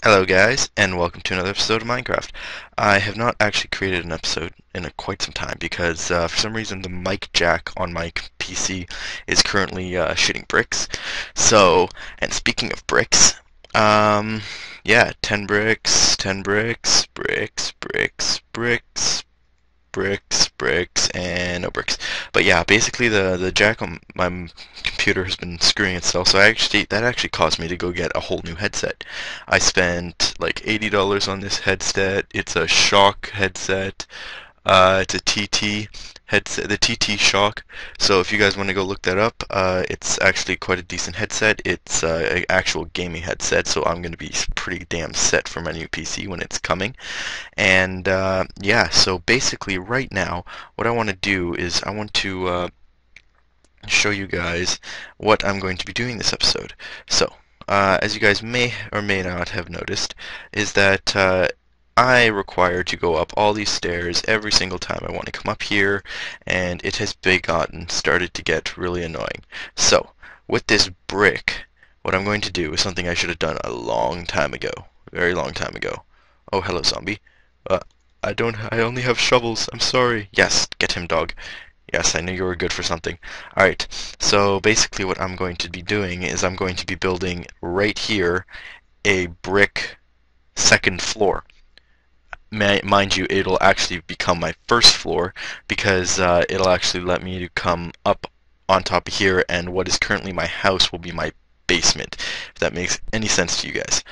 Hello guys, and welcome to another episode of Minecraft. I have not actually created an episode in quite some time because for some reason the mic jack on my PC is currently shitting bricks. So, and speaking of bricks, yeah, 10 bricks, 10 bricks, bricks, and no bricks. But yeah, basically the jack on my computer has been screwing itself, so that actually caused me to go get a whole new headset. I spent like $80 on this headset. It's a Shock headset. It's a TT headset, the TT Shock. So if you guys want to go look that up, it's actually quite a decent headset. It's an actual gaming headset, so I'm going to be pretty damn set for my new PC when it's coming. And yeah, so basically right now, what I want to do is I want to show you guys what I'm going to be doing this episode. So, as you guys may or may not have noticed, is that I require to go up all these stairs every single time I want to come up here, and it has started to get really annoying. So, with this brick, what I'm going to do is something I should have done a long time ago. Very long time ago. Oh, hello, zombie. Uh, I only have shovels. I'm sorry. Yes, get him, dog. Yes, I knew you were good for something. Alright, so basically what I'm going to be doing is I'm going to be building right here a brick second floor. Mind you, it'll actually become my first floor because it'll actually let me to come up on top of here, and what is currently my house will be my basement, if that makes any sense to you guys.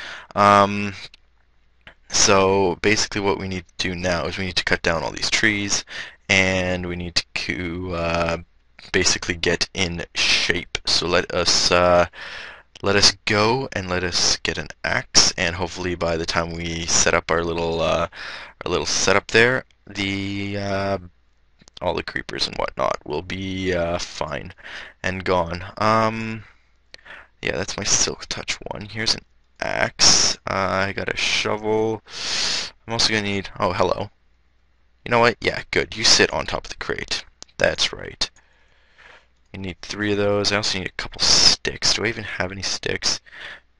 So basically what we need to do now is we need to cut down all these trees, and we need to basically get in shape. So let us go and let us get an axe, and hopefully by the time we set up our little setup there, the all the creepers and whatnot will be fine and gone. Yeah, that's my silk touch one. Here's an axe. I got a shovel. I'm also gonna need. Oh, hello. You know what? Yeah, good. You sit on top of the crate. That's right. You need 3 of those. I also need a couple sticks. Do I even have any sticks?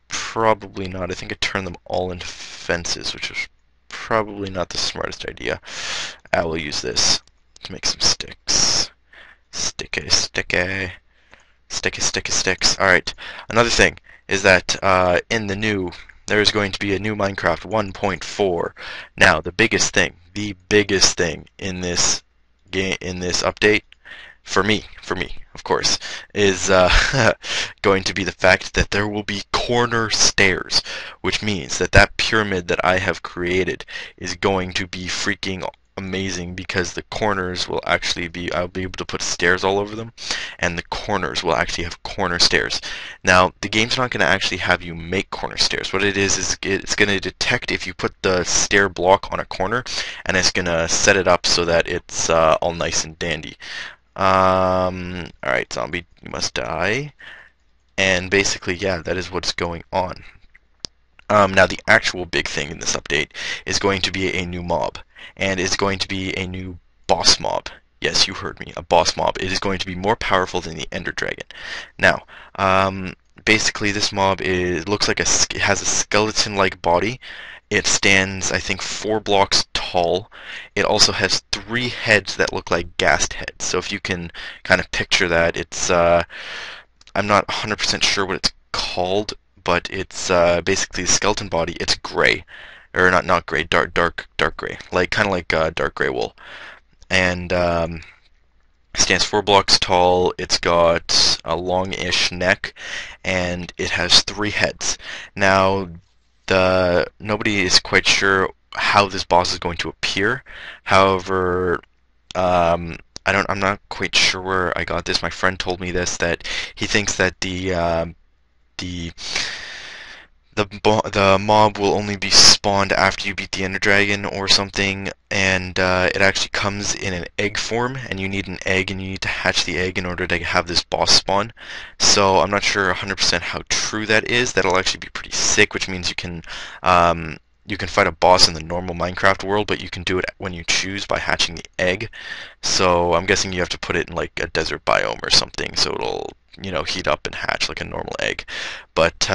Probably not. I think I turned them all into fences, which is probably not the smartest idea. I will use this to make some sticks. Sticks. Alright. Another thing is that there is going to be a new Minecraft 1.4. Now, the biggest thing in this update, for me, of course, is going to be the fact that there will be corner stairs, which means that that pyramid that I have created is going to be freaking amazing, because the corners will actually be, I'll be able to put stairs all over them, and the corners will actually have corner stairs. Now, the game's not going to actually have you make corner stairs. What it is it's going to detect if you put the stair block on a corner, and it's going to set it up so that it's all nice and dandy. Alright, zombie, you must die. And basically, yeah, that is what's going on. Now, the actual big thing in this update is going to be a new mob, and it's going to be a new boss mob. Yes, you heard me, a boss mob. It is going to be more powerful than the Ender Dragon. Now, basically, this mob looks like it has a skeleton-like body. It stands, I think, 4 blocks tall. It also has 3 heads that look like ghast heads. So if you can kind of picture that, it's I'm not 100% sure what it's called, but it's basically the skeleton body. It's gray, or not gray, dark gray, like kind of like dark gray wool, and stands 4 blocks tall. It's got a long-ish neck, and it has 3 heads. Now, nobody is quite sure how this boss is going to appear. However, I'm not quite sure where I got this. My friend told me this, that he thinks that the mob will only be spawned after you beat the Ender Dragon or something, and it actually comes in an egg form, and you need an egg, and you need to hatch the egg in order to have this boss spawn. So I'm not sure 100% how true that is. That'll actually be pretty sick, which means you can fight a boss in the normal Minecraft world, but you can do it when you choose by hatching the egg. So I'm guessing you have to put it in like a desert biome or something, so it'll, heat up and hatch like a normal egg. But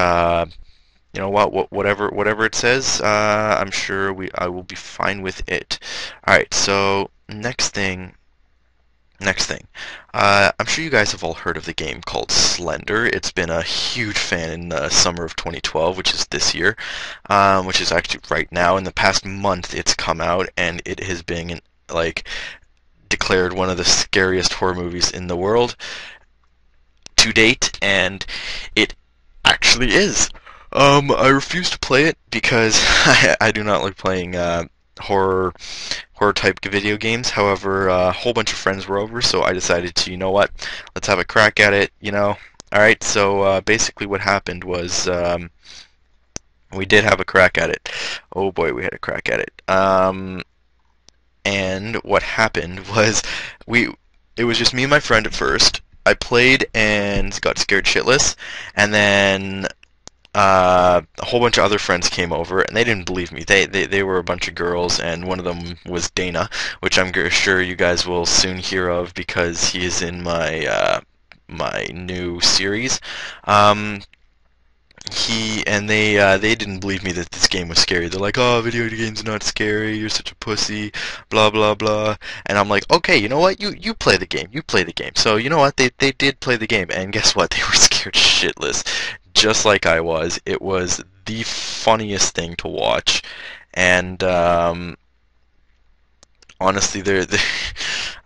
you know what, whatever it says, I'm sure I will be fine with it. All right, so next thing, I'm sure you guys have all heard of the game called Slender. It's been a huge fan in the summer of 2012, which is this year, which is actually right now. In the past month, it's come out, and it has been like declared one of the scariest horror movies in the world to date, and it actually is. I refuse to play it because I do not like playing horror horror type video games. However, a whole bunch of friends were over, so I decided to, you know what, let's have a crack at it. All right. So basically, what happened was we did have a crack at it. Oh boy, we had a crack at it. And what happened was we it was just me and my friend at first. I played and got scared shitless, and then a whole bunch of other friends came over, and they didn't believe me. They were a bunch of girls, and one of them was Dana, which I'm sure you guys will soon hear of because he is in my new series. Um, they didn't believe me that this game was scary. They're like, "Oh, video games are not scary. You're such a pussy." Blah blah blah. And I'm like, "Okay, you know what? You play the game. You play the game." So you know what? They did play the game, and guess what? They were scared shitless, just like I was. It was the funniest thing to watch, and honestly,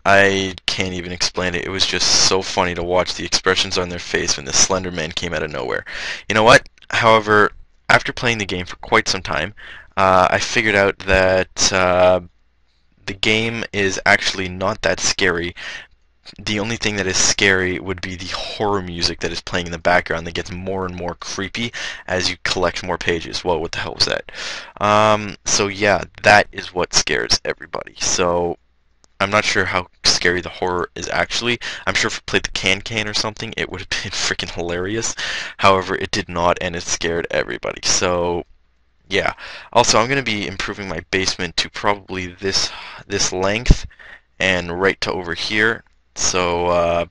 I can't even explain it. It was just so funny to watch the expressions on their face when the Slender Man came out of nowhere. You know what? However, after playing the game for quite some time, I figured out that the game is actually not that scary. The only thing that is scary would be the horror music that is playing in the background that gets more and more creepy as you collect more pages. Whoa, what the hell was that? So yeah, that is what scares everybody. So I'm not sure how scary the horror is actually. I'm sure if we played the can or something, it would have been freaking hilarious. However, it did not, and it scared everybody. So yeah. Also, I'm going to be improving my basement to probably this length and right to over here. So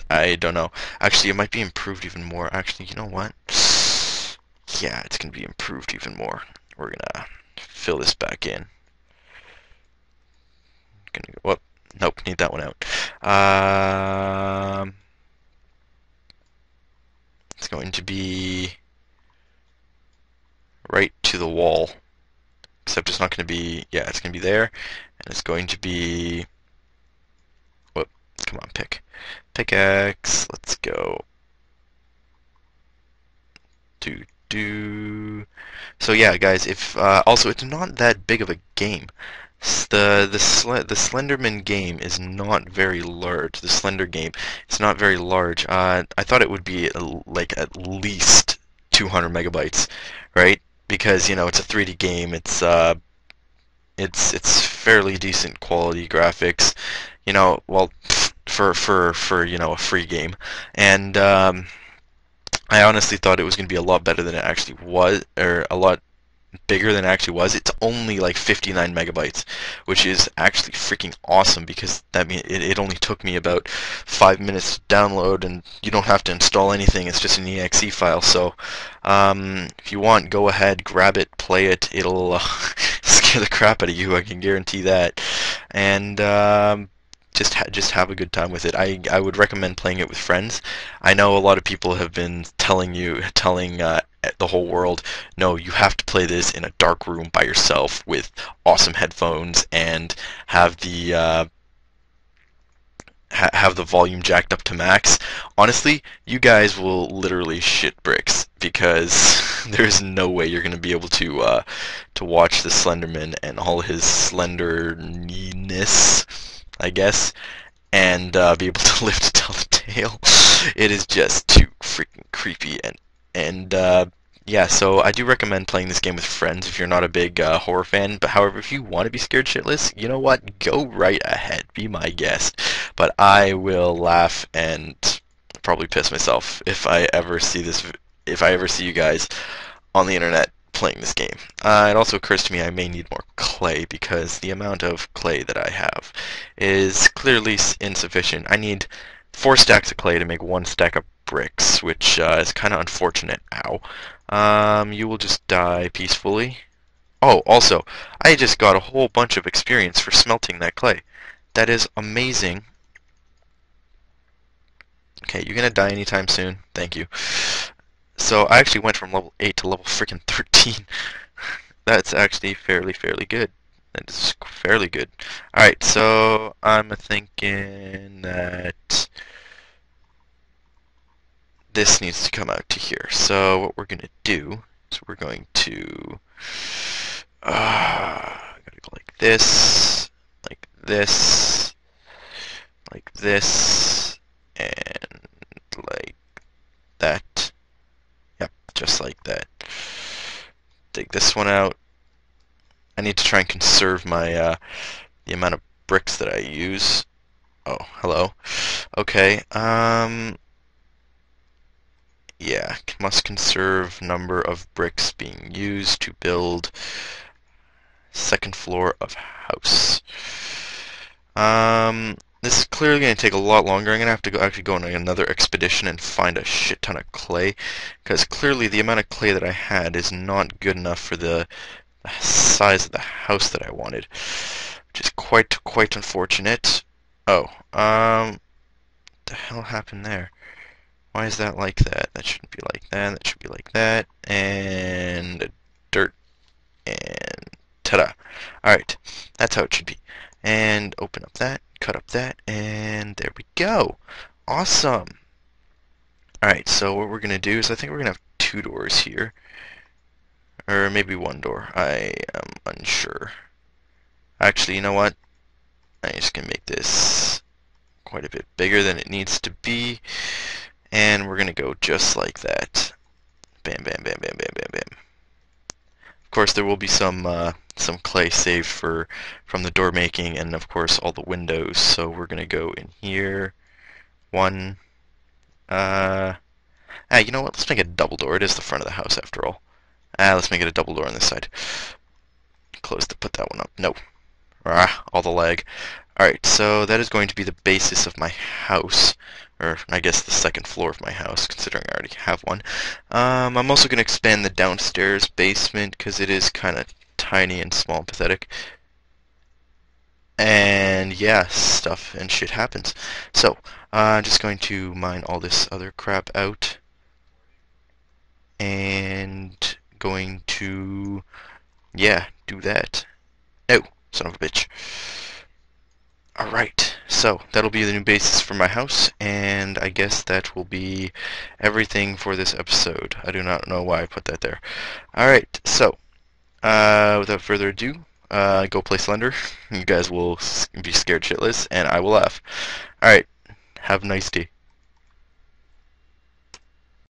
I don't know. Actually, it might be improved even more. Actually, you know what? Yeah, it's going to be improved even more. We're going to fill this back in. Gonna go, whoop, nope, need that one out. It's going to be right to the wall, except it's not going to be, yeah, it's going to be there, and it's going to be, whoop, come on, pickaxe, let's go. So yeah, guys, if also it's not that big of a game. The Slenderman game is not very large. The Slender game, it's not very large. I thought it would be like at least 200 megabytes, right? Because it's a 3D game. It's fairly decent quality graphics. Well, for a free game, and I honestly thought it was going to be a lot better than it actually was, or a lot bigger than it actually was. It's only like 59 megabytes, which is actually freaking awesome because that means it only took me about 5 minutes to download, and you don't have to install anything. It's just an exe file. So if you want, go ahead, grab it, play it. It'll scare the crap out of you. I can guarantee that. And just have a good time with it. I would recommend playing it with friends. I know a lot of people have been telling the whole world, no, you have to play this in a dark room by yourself with awesome headphones and have the have the volume jacked up to max. Honestly, you guys will literally shit bricks because there's no way you're going to be able to watch the Slenderman and all his slenderness, I guess, and be able to live to tell the tale. It is just too freaking creepy, and yeah, so I do recommend playing this game with friends if you're not a big horror fan. But however, if you want to be scared shitless, you know what? Go right ahead, be my guest. But I will laugh and probably piss myself if I ever see you guys on the internet playing this game. It also occurs to me I may need more clay because the amount of clay that I have is clearly insufficient. I need 4 stacks of clay to make 1 stack of bricks, which is kind of unfortunate. Ow. You will just die peacefully. Oh, also, I just got a whole bunch of experience for smelting that clay. That is amazing. Okay, you're gonna die anytime soon. Thank you. So I actually went from level 8 to level freaking 13. That's actually fairly good. That is fairly good. Alright, so I'm thinking that this needs to come out to here. So what we're gonna do is we're going to gotta go like this, like this, like this, and like that. Yep, just like that. Take this one out. I need to try and conserve my the amount of bricks that I use. Oh, hello. Okay. Yeah, must conserve number of bricks being used to build second floor of house. This is clearly going to take a lot longer. I'm going to have to actually go on another expedition and find a shit ton of clay, because clearly the amount of clay that I had is not good enough for the size of the house that I wanted, which is quite unfortunate. Oh, what the hell happened there? Why is that like that? That shouldn't be like that. That should be like that. And dirt. And ta-da. Alright, that's how it should be. And open up that, cut up that, and there we go. Awesome. Alright, so what we're going to do is I think we're going to have two doors here. Or maybe one door. I am unsure. Actually, you know what? I'm just going to make this quite a bit bigger than it needs to be. And we're going to go just like that. Bam, bam, bam, bam, bam, bam, bam. Of course, there will be some clay saved from the door making, and of course all the windows. So we're gonna go in here. One. You know what? Let's make it a double door. It is the front of the house after all. Let's make it a double door on this side. Close to put that one up. No. All the lag. Alright, so that is going to be the basis of my house. Or, I guess, the second floor of my house, considering I already have one. I'm also going to expand the downstairs basement, because it is kind of tiny and small and pathetic. And, yeah, stuff and shit happens. So, I'm just going to mine all this other crap out. And going to, yeah, do that. Oh, son of a bitch. Alright, so that'll be the new basis for my house, and I guess that will be everything for this episode. I do not know why I put that there. Alright, so, without further ado, go play Slender. You guys will be scared shitless, and I will laugh. Alright, have a nice day.